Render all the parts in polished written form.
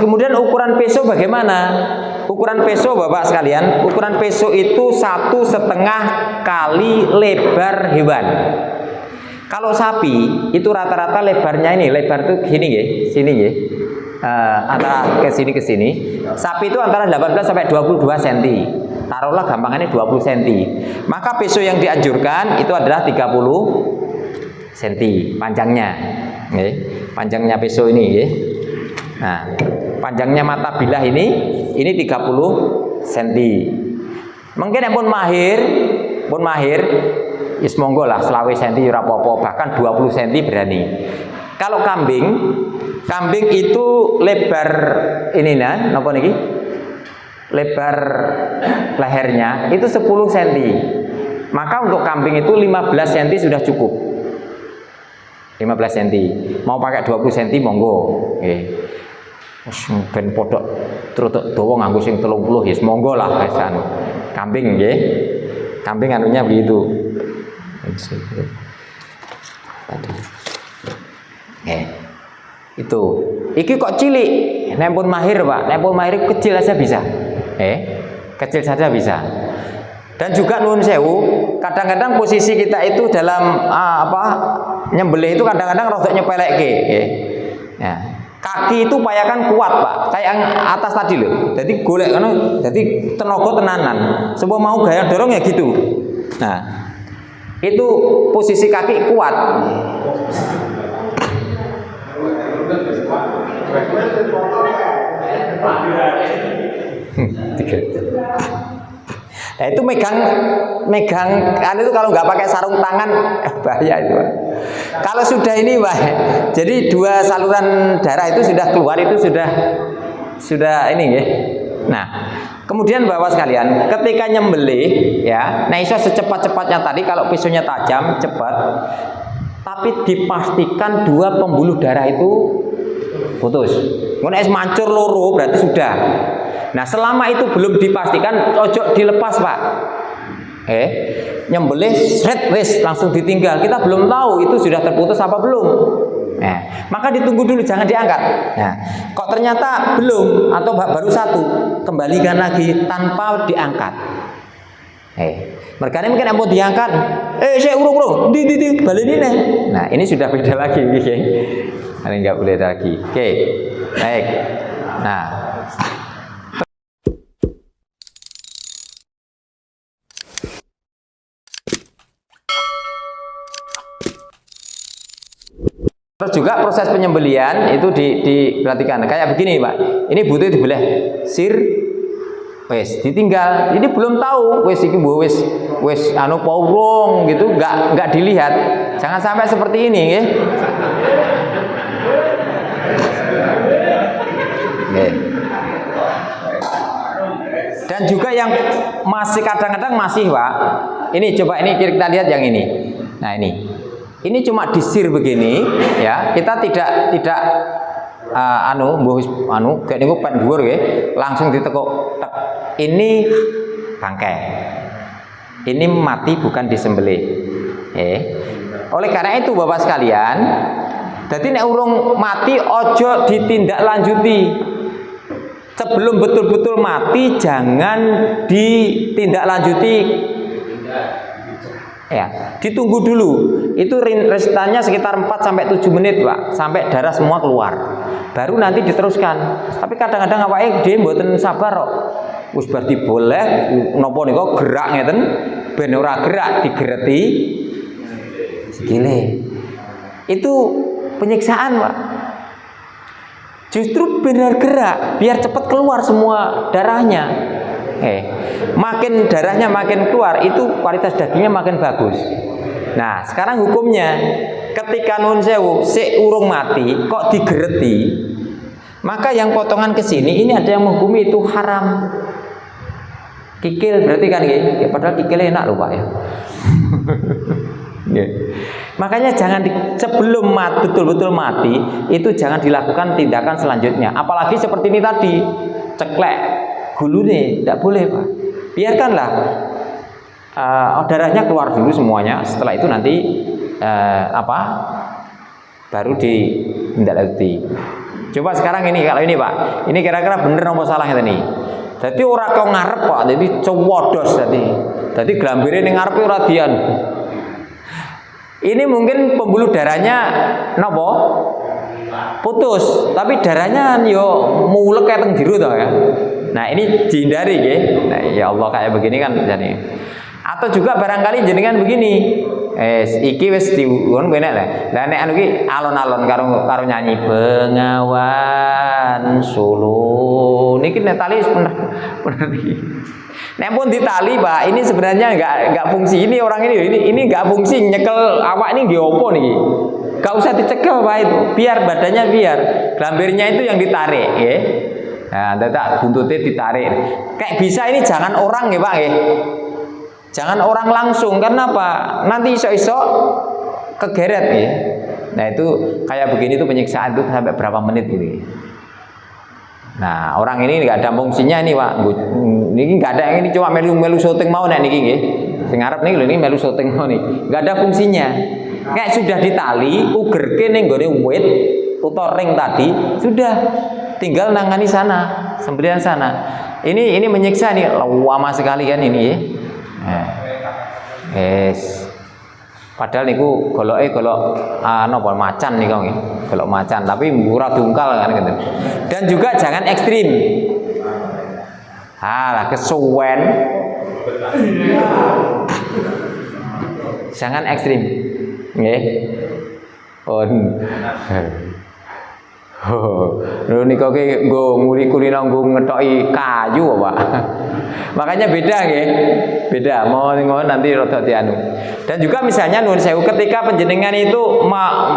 kemudian ukuran peso bagaimana? Ukuran peso Bapak sekalian, ukuran peso itu 1,5 kali lebar hewan. Kalau sapi itu rata-rata lebarnya ini, lebar tuh gini ya, sini ya. Antara ke sini. Sapi itu antara 18 sampai 22 cm. Taruhlah gampangannya 20 cm. Maka peso yang dianjurkan itu adalah 30 cm panjangnya. Nggih. Panjangnya peso ini nggih. Nah, panjangnya mata bilah ini 30 cm. Mungkin yang pun mahir is monggo lah selawe cm ora apa-apa, bahkan 20 cm berani. Kalau kambing itu lebar ini napa niki? Lebar lehernya itu 10 cm. Maka untuk kambing itu 15 cm sudah cukup. 15 cm. Mau pakai 20 cm monggo. Nggih. Wis ben podok trutuk dawa nganggo sing 30 ya monggo lah pesan. Kambing nggih. Kambing anunya begitu. Itu. Iki kok cilik. Nek pun mahir, Pak. Nek pun mahir kecil aja bisa. Kecil saja bisa. Dan juga nuwun sewu, kadang-kadang posisi kita itu dalam nyembelih itu kadang-kadang rodok nyepelekke, ya. Kaki itu payakan kuat, Pak. Kayak yang atas tadi loh. Jadi golek kan jadi tenaga tenanan. Semua mau gaya dorong ya gitu. Nah, itu posisi kaki kuat. Nah itu megang kan itu kalau nggak pakai sarung tangan bahaya itu. Kalau sudah ini Pak, jadi 2 saluran darah itu sudah keluar, itu sudah ini ya. Nah, kemudian Bapak sekalian, ketika nyembelih ya, nah iso secepat-cepatnya tadi kalau pisaunya tajam cepat, tapi dipastikan 2 pembuluh darah itu putus. Ngono es mancur loro berarti sudah. Nah, selama itu belum dipastikan, ojo dilepas, Pak. Nyembelih sret wis langsung ditinggal. Kita belum tahu itu sudah terputus apa belum. Maka ditunggu dulu, jangan diangkat. Nah, kok ternyata belum atau baru 1, kembalikan lagi tanpa diangkat. Mereka mungkin mau diangkat. Saya urung di balik ini. Nah, ini sudah beda lagi, ini nggak boleh lagi. Oke, baik. Nah. Terus juga proses penyembelian itu diperhatikan. Kayak begini, Pak. Ini butuh dibelah sir, wes ditinggal. Ini belum tahu, wes iki wes anu paurung gitu, enggak dilihat. Jangan sampai seperti ini, nggih. Dan juga yang masih kadang-kadang masih, Pak. Ini coba ini kita lihat yang ini. Nah, ini cuma disir begini ya. Kita tidak kayak niku pen dhuwur nggih, langsung ditekuk. Ini bangkai. Ini mati bukan disembelih. Oleh karena itu Bapak sekalian, jadi nek urung mati ojo ditindaklanjuti. Sebelum betul-betul mati jangan ditindaklanjuti. Ya, ditunggu dulu. Itu restannya sekitar 4 sampai 7 menit, Pak, sampai darah semua keluar. Baru nanti diteruskan. Tapi kadang-kadang awake dhewe mboten sabar kok. Wis bar diboleh napa nika gerak ngeten, ben ora gerak digereti sikile. Itu penyiksaan, Pak. Justru benar gerak biar cepat keluar semua darahnya. Makin darahnya makin keluar, itu kualitas dagingnya makin bagus. Nah, sekarang hukumnya, ketika nun sewu si urung mati kok digereti, maka yang potongan ke sini ini ada yang menghukumi itu haram. Kikil berarti kan nggih, padahal kikilnya enak loh, Pak ya. Makanya jangan sebelum betul-betul mati itu jangan dilakukan tindakan selanjutnya. Apalagi seperti ini tadi, ceklek gulune, tidak boleh, Pak. Biarkanlah darahnya keluar dulu semuanya. Setelah itu nanti baru ditindaklanjuti. Coba sekarang ini, kalau ini Pak, ini kira-kira bener apa salah nih? Jadi orang kau ngarep Pak, jadi cowodos jadi gelambire ning ngarepe ora dian. Ini mungkin pembuluh darahnya nopo? Putus, tapi darahnya yo mulek kayak teng jero to ya. Nah, ini dihindari nggih. Nah, ya Allah kayak begini kan jadi. Atau juga barangkali jenengan begini. Iki wis diwon benek lah. Lah nek anu iki alon-alon karo nyanyi Bengawan Solo. Niki nek tali bener iki. Nek pun ditali, Pak, ini sebenarnya enggak fungsi. Ini orang ini enggak fungsi nyekel awak ini nggih opo niki. Enggak usah dicekel Pak itu. Biar badannya biar. Glambirnya itu yang ditarik, nggih. Nah, dadak buntutnya ditarik. Kayak bisa ini jangan orang nggih, Pak nggih. Jangan orang langsung, karena apa? Nanti iso-iso kegeret ya. Nah itu kayak begini tuh penyiksaan itu sampai berapa menit gitu. Nah orang ini nggak ada fungsinya ini Pak. Ini nggak ada, ini cuma melu syuting mau nek niki nggih. Sing arep niki lho ini melu syuting mau nih. Nggak ada fungsinya. Kayak sudah ditali, ugerke ning gone wit utawa ring tadi, sudah tinggal nangani sana, sembelihan sana. Ini menyiksa nih, lama sekali kan ini ya. Yes. Padahal niku golok napa macan niku nggih. Golok macan tapi ora dungkal kan gitu. Dan juga jangan ekstrim. Lah kesuwen. Jangan ekstrim. Nggih. Lho niku ki nggo nguli-kulino nggo ngethoki kayu Pak. Makanya beda nggih. Beda, mau nanti rada dianu. Dan juga misalnya nuwun sewu ketika panjenengan itu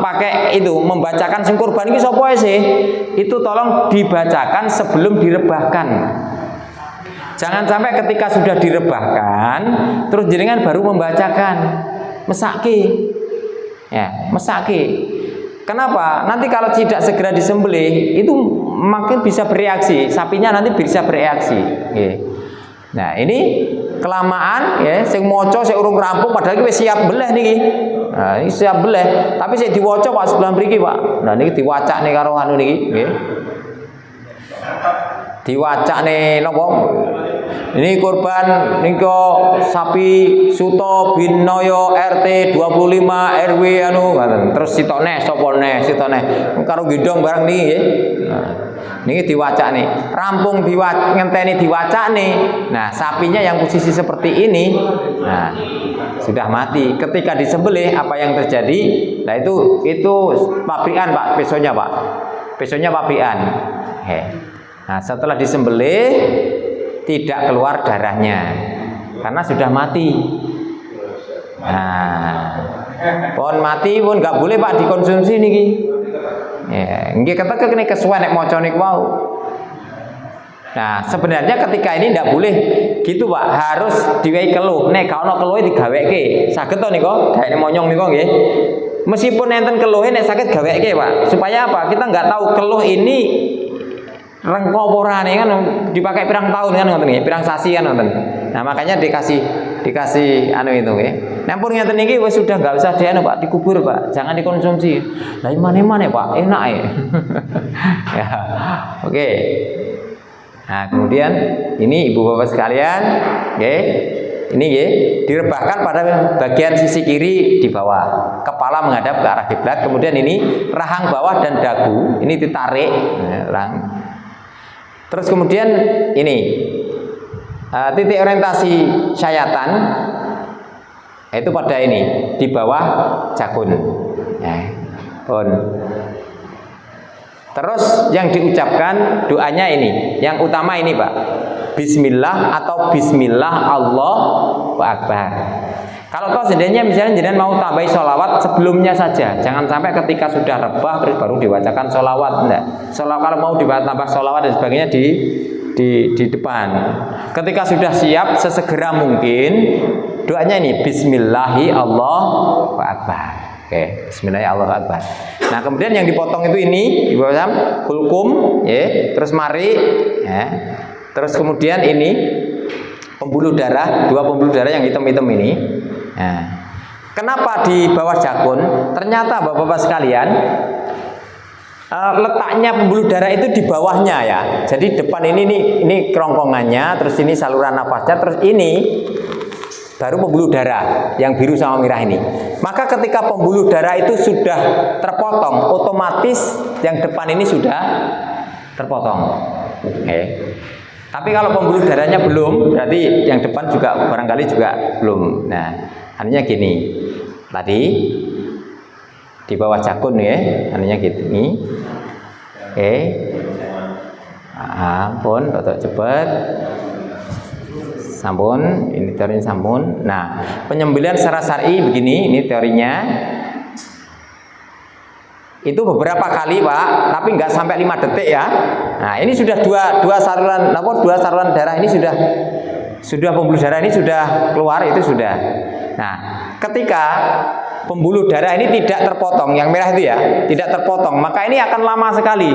pakai itu membacakan sing kurban iki sapa sih? Itu tolong dibacakan sebelum direbahkan. Jangan sampai ketika sudah direbahkan terus jenengan baru membacakan. Mesake. Ya, mesake. Kenapa? Nanti kalau tidak segera disembelih itu makin bisa bereaksi, sapinya nanti bisa bereaksi. Nggih. Nah, ini kelamaan ya, sing maca sing urung rampung padahal iki wis siap beleh niki. Nah, ini siap beleh, tapi sing diwaca Pak sebelah mriki, Pak. Nah, niki diwacane karo anu niki, nggih. Diwacane napa? Ini kurban niko sapi Suto bin Noyo RT 25 RW anu terus sitone sapa neh sitone karo gendong barang niki nggih. Nah, niki diwacane. Rampung ngenteni diwacane. Nah, sapinya yang posisi seperti ini nah sudah mati. Ketika disembelih apa yang terjadi? Nah, itu pabrikan Pak, pesonya Pak. Pesonya pabrikan. Nah, setelah disembelih tidak keluar darahnya karena sudah mati. Nah, pohon mati pun nggak boleh Pak dikonsumsi niki. Ya, nggih kata kene kesuwen nek maca niku wau. Nah, sebenarnya ketika ini tidak boleh gitu Pak, harus diwehi keluh. Nek gak ono keluhe digaweke. Saged to niku, gaene monyong niku nggih. Meskipun enten keluhe nek saged gaweke Pak. Supaya apa? Kita nggak tahu keluh ini rengko porane kan dipakai pirang tahun kan ngoten nggih, pirang sasi kan ngoten. Nah, makanya dikasih anu itu nggih. Nampun ngeten niki wis sudah enggak usah dianu Pak, dikubur Pak, jangan dikonsumsi. Lah imane Pak, enak ya. Ya. Oke. Nah, kemudian ini Ibu Bapak sekalian, nggih. Ini nggih, direbahkan pada bagian sisi kiri di bawah. Kepala menghadap ke arah kiblat, kemudian ini rahang bawah dan dagu ini ditarik, rahang. Terus kemudian ini titik orientasi syayatan itu pada ini di bawah jakun. Ya, terus yang diucapkan doanya ini, yang utama ini Pak, Bismillah atau Bismillah Allahu Akbar. Kalau toh seandainya misalnya jenengan mau tambahi sholawat sebelumnya saja, jangan sampai ketika sudah rebah terus baru dibacakan sholawat, enggak. Kalau mau tambah sholawat dan sebagainya di depan. Ketika sudah siap sesegera mungkin doanya ini Bismillahi Allahu Akbar. Oke, Bismillahi Allahu Akbar. Nah, kemudian yang dipotong itu ini, Ibu Bapak, kulkum, ya, terus mari, ya. Terus kemudian ini pembuluh darah, 2 pembuluh darah yang hitam-hitam ini. Nah, kenapa di bawah jakun? Ternyata Bapak-bapak sekalian, Letaknya pembuluh darah itu di bawahnya ya. Jadi depan ini kerongkongannya, terus ini saluran nafasnya, terus ini baru pembuluh darah yang biru sama merah ini. Maka ketika pembuluh darah itu sudah terpotong, otomatis yang depan ini sudah terpotong. Oke. Tapi kalau pembuluh darahnya belum, berarti yang depan juga barangkali juga belum. Nah, artinya gini. Tadi di bawah jakun ya, artinya gini. Oke. Ampun, tok cepet. Sampun, ini teorinya sampun. Nah, penyembelihan secara syar'i begini, ini teorinya. Itu beberapa kali Pak, tapi nggak sampai 5 detik ya. Nah, ini sudah dua saluran darah ini sudah pembuluh darah ini sudah keluar, itu sudah. Nah, ketika pembuluh darah ini tidak terpotong, yang merah itu ya, tidak terpotong, maka ini akan lama sekali.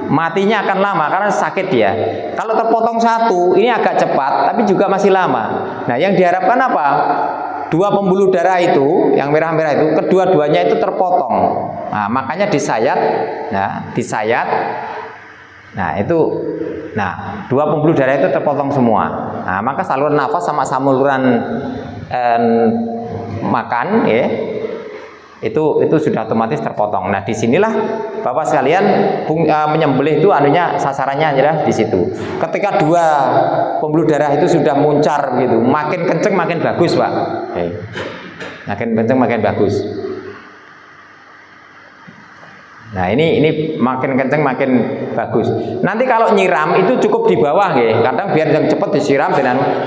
Matinya akan lama karena sakit dia. Kalau terpotong satu, ini agak cepat, tapi juga masih lama. Nah, yang diharapkan apa? Dua pembuluh darah itu, yang merah-merah itu, kedua-duanya itu terpotong. Nah, makanya disayat. Nah, disayat. Nah, itu, dua pembuluh darah itu terpotong semua. Nah, maka saluran nafas sama saluran makan, ya. Itu sudah otomatis terpotong. Nah, disinilah Bapak sekalian menyembelih itu sasarannya adalah di situ. Ketika dua pembuluh darah itu sudah muncar gitu, makin kenceng makin bagus Pak. Makin kenceng makin bagus. Nah, ini makin kenceng makin bagus. Nanti kalau nyiram itu cukup di bawah ya. Kadang biar yang cepat disiram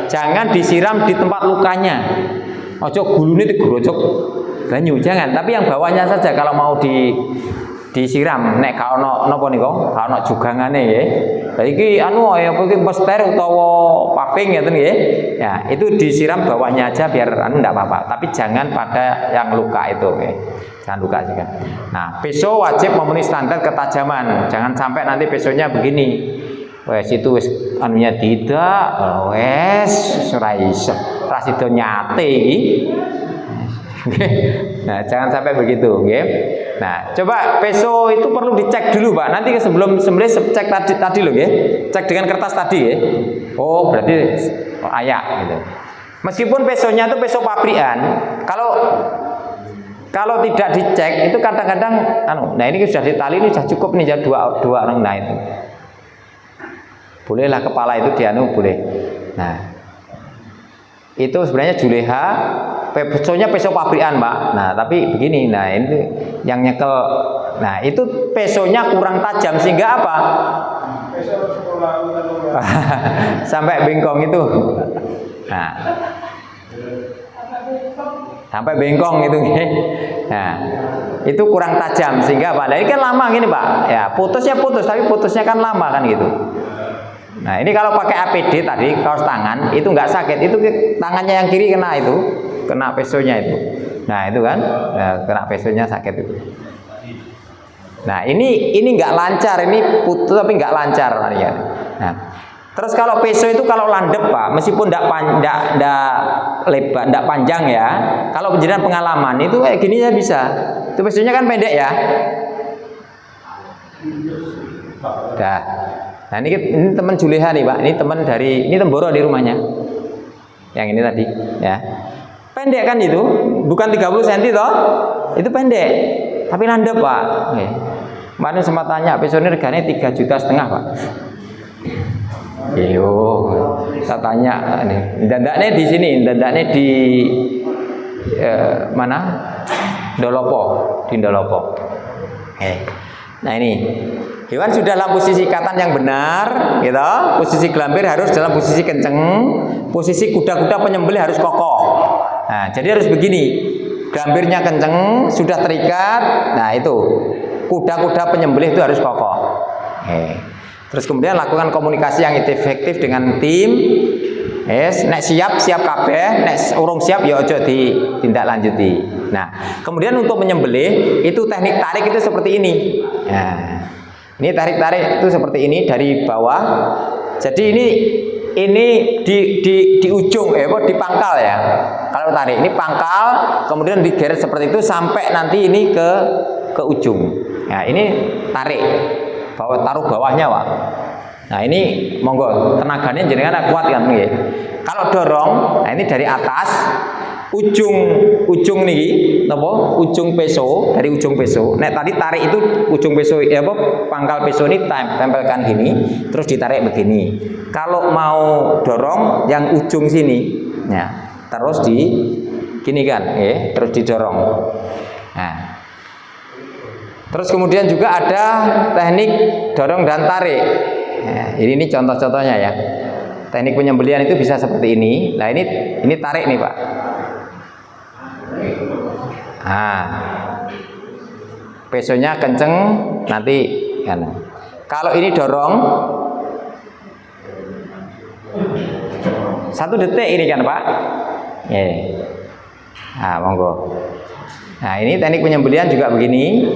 jangan disiram di tempat lukanya. Ojo gulune digrojok banyu, jangan, tapi yang bawahnya saja kalau mau disiram. Nek gak ono napa nika, gak ono jugangane nggih. Lah iki iki pester utawa paving ngeten nggih. Ya, itu disiram bawahnya aja biar enggak apa-apa, tapi jangan pada yang luka itu nggih. Jangan luka juga. Nah, pisau wajib memenuhi standar ketajaman. Jangan sampai nanti pisaunya begini. Wes itu wis anunya tidak, wes ora iso. Ra sida nyate iki. Nah, jangan sampai begitu, nggih. Nah, coba peso itu perlu dicek dulu, Pak. Nanti sebelum sembelih cek tadi loh, nggih. Cek dengan kertas tadi, ya. Oh, berarti ayak gitu. Meskipun pesonya itu peso pabrikan, kalau tidak dicek itu kadang-kadang nah ini sudah ditali, ini sudah cukup nih, jadi dua orang, nah itu. Bolehlah kepala itu boleh. Nah, itu sebenarnya juleha. Pesonya peso pabrikan Pak. Nah, tapi begini, nah ini yang nyekel. Nah, itu pesonya kurang tajam sehingga apa? Sampai bengkong itu. Nah, sampai bengkong itu. Nah, itu kurang tajam sehingga apa? Nah, ini kan lama gini Pak. Ya, putusnya putus, tapi putusnya kan lama kan gitu. Nah, ini kalau pakai APD tadi, kaos tangan itu nggak sakit, itu tangannya yang kiri kena pesonya itu. Nah, itu kan, kena pesonya sakit itu. Nah, ini nggak lancar, ini putus tapi nggak lancar. Nah, terus kalau peso itu kalau landep Pak, meskipun nggak lebar, nggak panjang ya. Kalau penjelasan pengalaman itu kayak gini ya bisa. Itu pesonya kan pendek ya. Dah. Nah, ini teman Juleha nih Pak, ini teman ini Temboro di rumahnya. Yang ini tadi, ya. Pendek kan itu, bukan 30 cm toh? Itu pendek, tapi landep Pak. Oke. Kemarin sempat tanya, pesonya regane 3,5 juta Pak. Iyo, saya tanya nih, dandaknya di sini, dandaknya di mana? Di Ndolopo. Oke. Nah ini. Hewan sudah dalam posisi ikatan yang benar, gitu. Posisi gelambir harus dalam posisi kenceng, posisi kuda-kuda penyembelih harus kokoh. Nah, jadi harus begini, gelambirnya kenceng, sudah terikat. Nah itu, kuda-kuda penyembelih itu harus kokoh. Terus kemudian lakukan komunikasi yang efektif dengan tim. Nek siap kabeh, nek urung siap ya ojo ditindaklanjuti. Nah, kemudian untuk menyembelih itu teknik tarik itu seperti ini. Nah, ini tarik-tarik itu seperti ini dari bawah. Jadi ini di ujung, di pangkal ya. Kalau Kalau tarik ini pangkal, kemudian digeret seperti itu sampai nanti ini ke ujung. Nah, ini tarik. Taruh bawahnya, Pak. Nah, ini monggo tenaganya jenengan kuat kan nggih. Kalau dorong, nah ini dari atas ujung niki napa? Ujung peso, dari ujung peso. Nek tadi tarik itu ujung peso pangkal peso ini tempelkan gini, terus ditarik begini. Kalau mau dorong yang ujung sini. Ya, terus gini kan, terus didorong. Nah. Terus kemudian juga ada teknik dorong dan tarik. Nah, ini contoh-contohnya ya. Teknik penyembelihan itu bisa seperti ini. Nah, ini tarik nih, Pak. Nah, pesonya kenceng nanti kan. Kalau ini dorong 1 detik ini kan, Pak. Nah, monggo. Nah, ini teknik penyembelihan juga begini.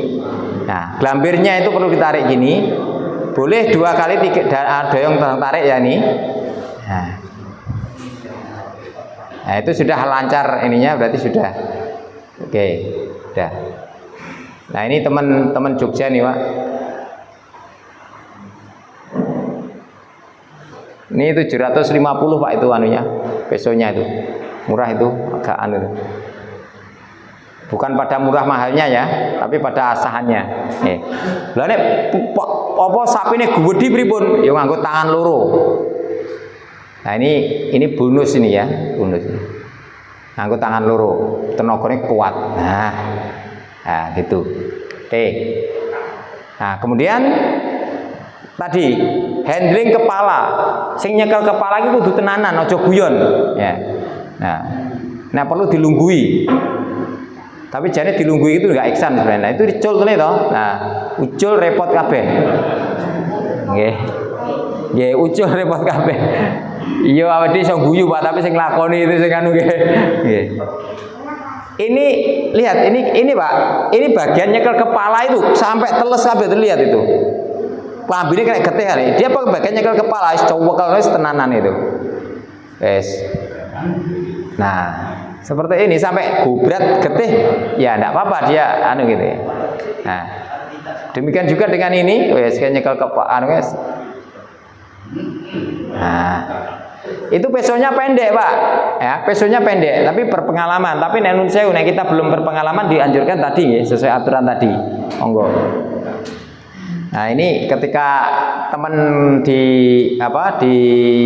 Nah, gelambirnya itu perlu ditarik gini. Boleh 2 kali 3 doyong tarik ya nih. Nah, itu sudah lancar ininya, berarti sudah. Oke, udah. Nah, ini teman-teman Jogja nih, Pak. Ini 750 Pak itu anunya, pesonya itu. Murah itu, agak anu. Bukan pada murah mahalnya ya, tapi pada asahannya. Lah nek apa sapine gede pripun? Ya nganggo tangan loro. Nah, ini bonus ini ya, bonus. Nganggo tangan loro, tenagane kuat. Nah, gitu. Oke. Nah, kemudian tadi handling kepala, sing nyekel kepala iki kudu tenanan, aja guyon, ya. Nah, perlu dilunggui. Tapi jane dilunggui itu enggak iksan sebenarnya. Nah, itu dicul kene to. Nah, ucul repot kabeh. Nggih. Nggih, ucul repot kabeh. Iya awake iso guyu Pak, tapi sing nglakoni itu sing anu nggih. Nggih. Ini lihat, ini Pak. Ini bagian nyekel kepala itu sampai teles kabeh terlihat itu. Lambine kayak getih kali. Dia pakai bagian nyekel kepala, wis cowok wis tenanan itu. Wes. Nah, seperti ini sampai gubrat getih, ya enggak apa-apa dia anu gitu ya. Nah, demikian juga dengan ini, wes kayak nyekel kepala anu wes. Nah, itu pesonya pendek Pak, ya pesonya pendek, tapi berpengalaman. Tapi nenun sewu, nek kita belum berpengalaman dianjurkan tadi ya, sesuai aturan tadi. Monggo. Nah, ini ketika teman di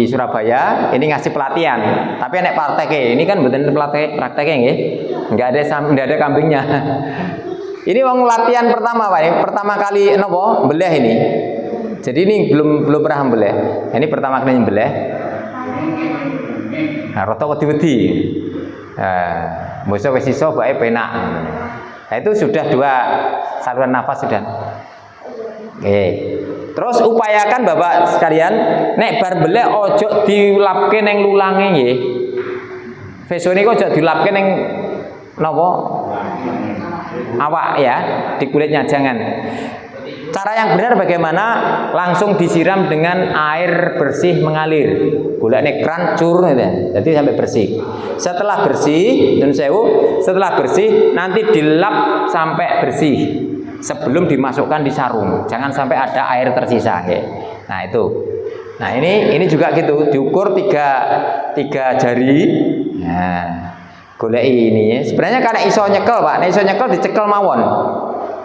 Surabaya ini ngasih pelatihan, tapi nek praktek ini kan betul prakteknya nggih. Enggak ada kambingnya. Ini wong latihan pertama Pak, ini pertama kali nopo beleh ini. Jadi ini belum pernah beleh. Ini pertama kali beleh. Nah, rata wedi-wedi. Mbok wis iso bae penak. Nah, itu sudah 2 saluran nafas sudah. Terus upayakan Bapak sekalian, nek bar belek ojo dilapke ning lulange nggih. Vesone kok ojo dilapke ning napa? Awak ya, di kulitnya jangan. Cara yang benar bagaimana? Langsung disiram dengan air bersih mengalir. Golekne kran cur gitu. Jadi sampai bersih. Setelah bersih, setelah bersih nanti dilap sampai bersih. Sebelum dimasukkan di sarung, jangan sampai ada air tersisa ya. Nah itu, nah ini juga gitu, diukur 3 jari. Nah, goleki ini. Sebenarnya karena iso nyekel Pak, nek iso nyekel dicekel mawon.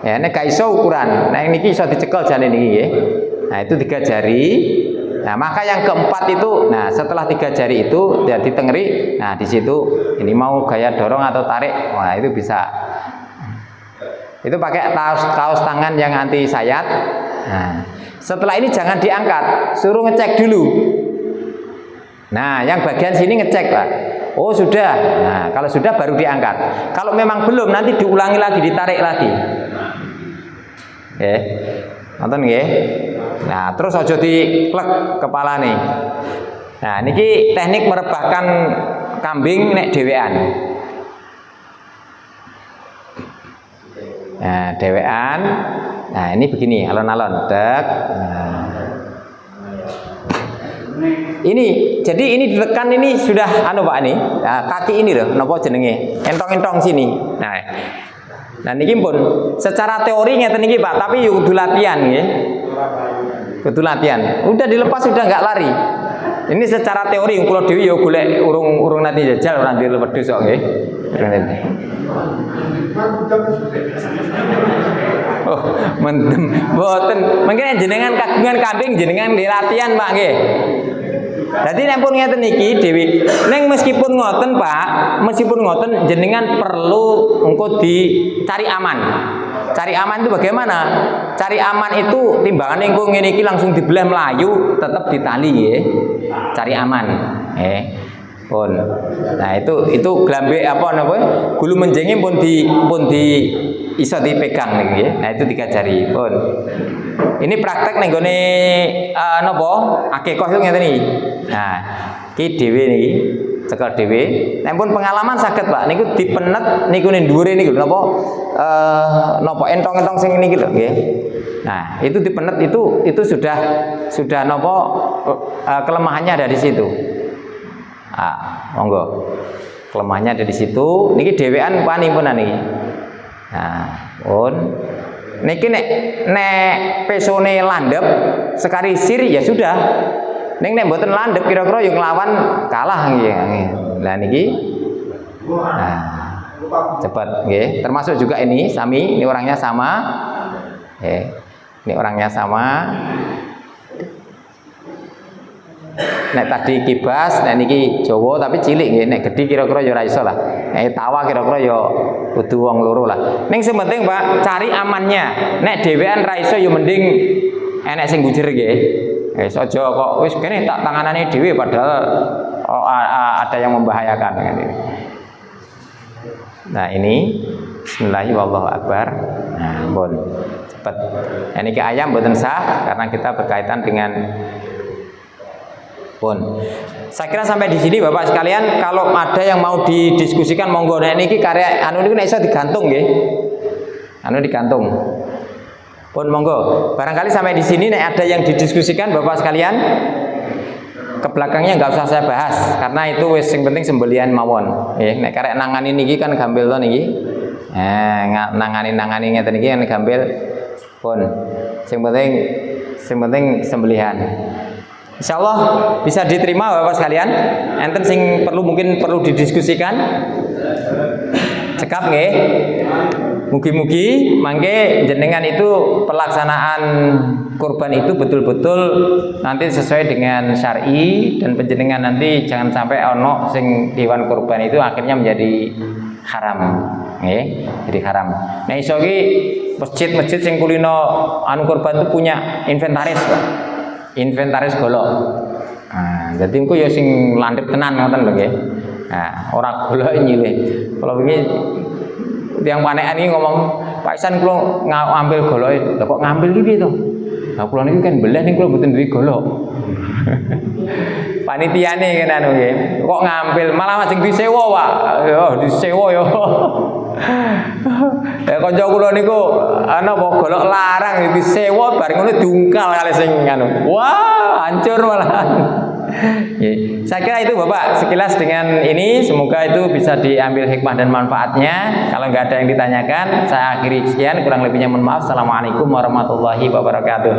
Ya, nek gak iso ukuran. Nah ini iso dicekel jane niki ya. Nah itu 3 jari. Nah maka yang keempat itu, nah setelah 3 jari itu ya ditengeri. Nah di situ ini mau gaya dorong atau tarik, wah itu bisa. Itu pakai kaos tangan yang anti sayat. Nah, setelah ini jangan diangkat, suruh ngecek dulu. Nah, yang bagian sini ngecek Pak. Oh sudah. Nah, kalau sudah baru diangkat. Kalau memang belum, nanti diulangi lagi, ditarik lagi. Oke, nonton nggih. Nah, terus aja diplek kepala nih. Nah, niki teknik merebahkan kambing nek dhewean. Nah, dewean. Nah, ini begini, alon-alon, dek. Ini, jadi ini ditekan ini sudah Pak ini. Nah, kaki ini loh, napa jenenge? Entong-entong sini. Nah niki pun secara teori ngeten niki Pak, tapi yo kudu latihan nggih. Kudu latihan. Udah dilepas sudah nggak lari. Ini secara teori kula dhewe yo golek urung nanti jajal ora ndek wedhus kok nggih. Oh, mendem. Mboten. Mungkin jenengan kagungan kambing jenengan dilatihan Pak nggih. Jadi nek pun ngeten niki Dewi, neng meskipun ngoten Pak, meskipun ngoten jenengan perlu engko dicari aman. Cari aman itu bagaimana? Cari aman itu timbangan engko ngene iki langsung dibelah melayu, tetap ditali nggih. Cari aman. Pun. Nah, itu glambe apa napa? Gulu menjenge pun di iso dipegang niki. Nah, itu 3 jari pun. Ini praktek ning gone napa? Akikah itu ngeten iki. Nah, iki dhewe niki, cekel dhewe. Nek pun pengalaman saged Pak, niku dipenet niku ning dhuwure niku napa? Napa entong-entong sing niki lho nggih. Nah, itu dipenet itu sudah napa kelemahannya ada di situ. Monggo. Kelemahannya ada di situ. Niki dhewean panimpunan niki. Nah, pun niki nek pesone landhep sekali sir ya sudah. Nek mboten landhep kira-kira yo nglawan kalah nggih. Lah niki cepat nggih. Termasuk juga ini sami, ini orangnya sama. Ini orangnya sama. Nek tadi kibas, nek niki Jawa tapi cilik nggih, nek gedhi kira-kira ya ora iso lah. Nek tawa kira-kira ya kudu wong loro lah. Ning sing penting Pak, cari amannya. Nek dhewean ra iso ya mending enek sing gujer nggih. Wis aja kok wis kene tak tanganane dhewe padahal ada yang membahayakan kan ini. Nah, ini bismillahirrahmanirrahim wallahu akbar. Nah, pun cepet. Ini ke ayam mboten sah karena kita berkaitan dengan pun. Saya kira sampai di sini Bapak sekalian, kalau ada yang mau didiskusikan monggo. Nah niki karya anu niku nek iso digantung nggih. Anu digantung. Pun monggo. Barangkali sampai di sini nek ada yang didiskusikan Bapak sekalian, ke belakangnya nggak usah saya bahas karena itu wis sing penting sembelian mawon. Nggih, nek karek nangani niki kan gambil to niki. Nangani ngeten niki kan gambil pun. Sing penting sembelihan. Insyaallah bisa diterima Bapak sekalian. Enten sing mungkin perlu didiskusikan. Cekap nggih. Mugi-mugi mangke jenengan itu pelaksanaan kurban itu betul-betul nanti sesuai dengan syar'i dan penjenengan nanti jangan sampai ono sing hewan kurban itu akhirnya menjadi haram. Nggih, jadi haram. Nah iso iki masjid-masjid sing kulino anu kurban itu punya inventaris, Pak. Inventaris golok. Nah, jadi engko ya sing landhep tenan ngoten lho nggih. Nah, ora golok nyilih. Kalau begini yang panekan iki ngomong, Pak Isan kula ngambil goloke. Lah kok ngambil iki piye to? Lah kula niki kan belah ning kula mboten duwe golok. Panitiane kan anu nggih. Kok ngambil malah masing disewa, Pak. Yo disewa yo. Ya kanca kula niku ana apa golok larang disewa bareng ngono diungkal kali sing anu. Wah, hancur malahan. Saya kira itu Bapak sekilas dengan ini semoga itu bisa diambil hikmah dan manfaatnya. Kalau nggak ada yang ditanyakan saya akhiri sekian, kurang lebihnya mohon maaf. Assalamualaikum warahmatullahi wabarakatuh.